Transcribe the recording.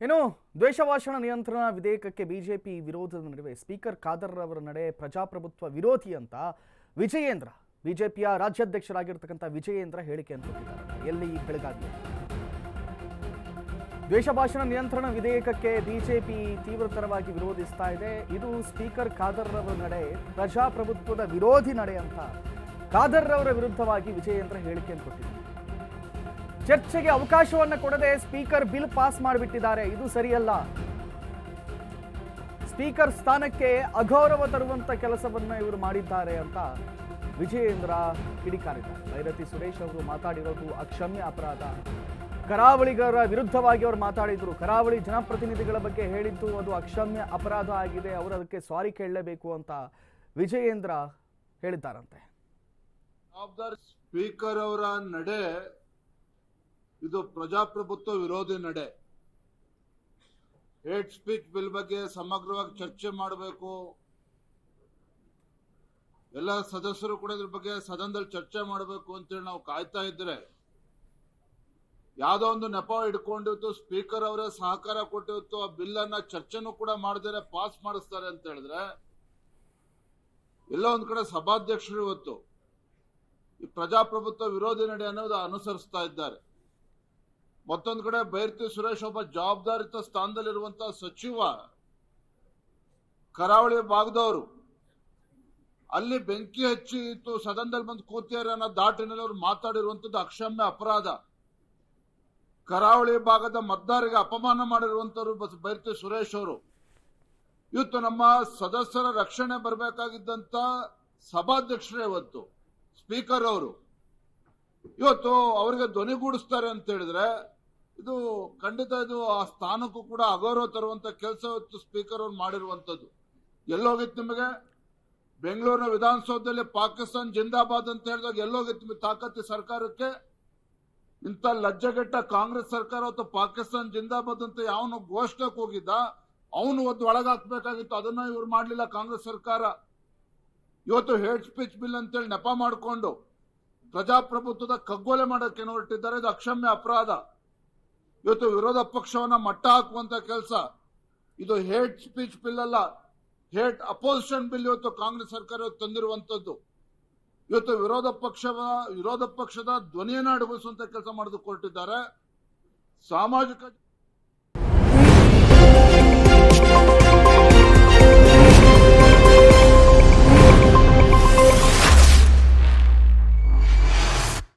ಇನ್ನು ದ್ವೇಷಭಾಷಣ ನಿಯಂತ್ರಣ ವಿಧೇಯಕಕ್ಕೆ ಬಿಜೆಪಿ ವಿರೋಧದ ನಡುವೆ ಸ್ಪೀಕರ್ ಖಾದರ್ ಅವರ ನಡೆ ಪ್ರಜಾಪ್ರಭುತ್ವ ವಿರೋಧಿ ಅಂತ ವಿಜಯೇಂದ್ರ ಬಿಜೆಪಿಯ ರಾಜ್ಯಾಧ್ಯಕ್ಷರಾಗಿರ್ತಕ್ಕಂಥ ವಿಜಯೇಂದ್ರ ಹೇಳಿಕೆ ಕೊಟ್ಟಿದ್ದಾರೆ. ಎಲ್ಲಿ ಬೆಳಗಾವಿ ದ್ವೇಷಭಾಷಣ ನಿಯಂತ್ರಣ ವಿಧೇಯಕಕ್ಕೆ ಬಿಜೆಪಿ ತೀವ್ರತರವಾಗಿ ವಿರೋಧಿಸ್ತಾ ಇದೆ. ಇದು ಸ್ಪೀಕರ್ ಖಾದರ್ ಅವರ ನಡೆ ಪ್ರಜಾಪ್ರಭುತ್ವದ ವಿರೋಧಿ ನಡೆ ಅಂತ ಖಾದರ್ ಅವರ ವಿರುದ್ಧವಾಗಿ ವಿಜಯೇಂದ್ರ ಹೇಳಿಕೆ ಕೊಟ್ಟಿದ್ದಾರೆ. ಚರ್ಚೆಗೆ ಅವಕಾಶವನ್ನು ಕೊಡದೆ ಸ್ಪೀಕರ್ ಬಿಲ್ ಪಾಸ್ ಮಾಡಿಬಿಟ್ಟಿದ್ದಾರೆ. ಇದು ಸರಿಯಲ್ಲ. ಸ್ಪೀಕರ್ ಸ್ಥಾನಕ್ಕೆ ಅಗೌರವ ತರುವಂತ ಕೆಲಸವನ್ನ ಇವರು ಮಾಡಿದ್ದಾರೆ ಅಂತ ವಿಜಯೇಂದ್ರ ಕಿಡಿಕಾರಿದ್ದಾರೆ. ಭೈರತಿ ಸುರೇಶ್ ಅವರು ಮಾತಾಡಿರೋದು ಅಕ್ಷಮ್ಯ ಅಪರಾಧ. ಕರಾವಳಿಗರ ವಿರುದ್ಧವಾಗಿ ಅವರು ಮಾತಾಡಿದ್ರು. ಕರಾವಳಿ ಜನಪ್ರತಿನಿಧಿಗಳ ಬಗ್ಗೆ ಹೇಳಿದ್ದು ಅದು ಅಕ್ಷಮ್ಯ ಅಪರಾಧ ಆಗಿದೆ. ಅವರು ಅದಕ್ಕೆ ಸಾರಿ ಕೇಳಲೇಬೇಕು ಅಂತ ವಿಜಯೇಂದ್ರ ಹೇಳಿದ್ದಾರಂತೆ. ಸ್ಪೀಕರ್ ಅವರ ನಡೆ ಇದು ಪ್ರಜಾಪ್ರಭುತ್ವ ವಿರೋಧಿ ನಡೆ. ಹೇಟ್ ಸ್ಪೀಚ್ ಬಿಲ್ ಬಗ್ಗೆ ಸಮಗ್ರವಾಗಿ ಚರ್ಚೆ ಮಾಡಬೇಕು. ಎಲ್ಲ ಸದಸ್ಯರು ಕೂಡ ಇದ್ರ ಬಗ್ಗೆ ಸದನದಲ್ಲಿ ಚರ್ಚೆ ಮಾಡಬೇಕು ಅಂತೇಳಿ ನಾವು ಕಾಯ್ತಾ ಇದ್ರೆ ಯಾವ್ದೋ ಒಂದು ನೆಪ ಹಿಡ್ಕೊಂಡಿತ್ತು, ಸ್ಪೀಕರ್ ಅವರೇ ಸಹಕಾರ ಕೊಟ್ಟಿತ್ತು, ಆ ಬಿಲ್ ಅನ್ನ ಚರ್ಚೆನೂ ಕೂಡ ಮಾಡದೇನೆ ಪಾಸ್ ಮಾಡಿಸ್ತಾರೆ ಅಂತ ಹೇಳಿದ್ರೆ ಎಲ್ಲ ಒಂದ್ ಕಡೆ ಸಭಾಧ್ಯಕ್ಷರು ಇವತ್ತು ಈ ಪ್ರಜಾಪ್ರಭುತ್ವ ವಿರೋಧಿ ನಡೆ ಅನ್ನೋದು ಅನುಸರಿಸ್ತಾ ಇದ್ದಾರೆ. ಮತ್ತೊಂದು ಕಡೆ ಭೈರತಿ ಸುರೇಶ್ ಒಬ್ಬ ಜವಾಬ್ದಾರಿತ ಸ್ಥಾನದಲ್ಲಿರುವಂತಹ ಸಚಿವ, ಕರಾವಳಿ ಭಾಗದವರು, ಅಲ್ಲಿ ಬೆಂಕಿ ಹಚ್ಚಿ ಇತ್ತು ಸದನದಲ್ಲಿ ಬಂದು ಕೂತಿದ್ದಾರೆ ಅನ್ನೋ ದಾಟಿನಲ್ಲಿ ಅವರು ಮಾತಾಡಿರುವಂತದ್ದು ಅಕ್ಷಮ್ಯ ಅಪರಾಧ. ಕರಾವಳಿ ಭಾಗದ ಮತದಾರರಿಗೆ ಅಪಮಾನ ಮಾಡಿರುವಂತವ್ರು ಭೈರತಿ ಸುರೇಶ್ ಅವರು. ಇವತ್ತು ನಮ್ಮ ಸದಸ್ಯರ ರಕ್ಷಣೆ ಬರಬೇಕಾಗಿದ್ದಂತ ಸಭಾಧ್ಯಕ್ಷರೇ ಇವತ್ತು ಸ್ಪೀಕರ್ ಅವರು ಇವತ್ತು ಅವರಿಗೆ ಧ್ವನಿಗೂಡಿಸ್ತಾರೆ ಅಂತ ಹೇಳಿದ್ರೆ ಇದು ಖಂಡಿತ ಇದು ಆ ಸ್ಥಾನಕ್ಕೂ ಕೂಡ ಅಗೌರವ ತರುವಂತ ಕೆಲಸ ಇವತ್ತು ಸ್ಪೀಕರ್ ಅವರು ಮಾಡಿರುವಂತದ್ದು. ಎಲ್ಲೋಗಿತ್ತು ನಿಮಗೆ? ಬೆಂಗಳೂರಿನ ವಿಧಾನಸೌಧದಲ್ಲಿ ಪಾಕಿಸ್ತಾನ್ ಜಿಂದಾಬಾದ್ ಅಂತ ಹೇಳಿದಾಗ ಎಲ್ಲೋಗಿತ್ತು ತಾಕತ್ತಿ ಸರ್ಕಾರಕ್ಕೆ? ಇಂಥ ಲಜ್ಜೆಗೆಟ್ಟ ಕಾಂಗ್ರೆಸ್ ಸರ್ಕಾರ ಅಥವಾ ಪಾಕಿಸ್ತಾನ್ ಜಿಂದಾಬಾದ್ ಅಂತ ಯಾವನು ಘೋಷಣೆಗೆ ಹೋಗಿದ್ದ ಅವನು ಒಂದು ಒಳಗಾಕ್ಬೇಕಾಗಿತ್ತು. ಅದನ್ನ ಇವ್ರು ಮಾಡ್ಲಿಲ್ಲ ಕಾಂಗ್ರೆಸ್ ಸರ್ಕಾರ. ಇವತ್ತು ಹೇಟ್ ಸ್ಪೀಚ್ ಬಿಲ್ ಅಂತೇಳಿ ನೆಪ ಮಾಡಿಕೊಂಡು ಪ್ರಜಾಪ್ರಭುತ್ವದ ಕಗ್ಗೊಲೆ ಮಾಡೋಕೆ ಹೊರಟಿದ್ದಾರೆ. ಇದು ಅಕ್ಷಮ್ಯ ಅಪರಾಧ. ಇವತ್ತು ವಿರೋಧ ಪಕ್ಷವನ್ನ ಮಟ್ಟ ಹಾಕುವಂತ ಕೆಲಸ ಇದು. ಹೇಟ್ ಸ್ಪೀಚ್ ಬಿಲ್ ಅಲ್ಲ, ಹೇಟ್ ಅಪೋಸಿಷನ್ ಬಿಲ್ ಇವತ್ತು ಕಾಂಗ್ರೆಸ್ ಸರ್ಕಾರ ತಂದಿರುವಂತದ್ದು. ಇವತ್ತು ವಿರೋಧ ಪಕ್ಷದ ಧ್ವನಿಯನ್ನ ಅಡಗಿಸುವಂತ ಕೆಲಸ ಮಾಡೋದಕ್ಕೆ ಹೊರಟಿದ್ದಾರೆ. ಸಾಮಾಜಿಕ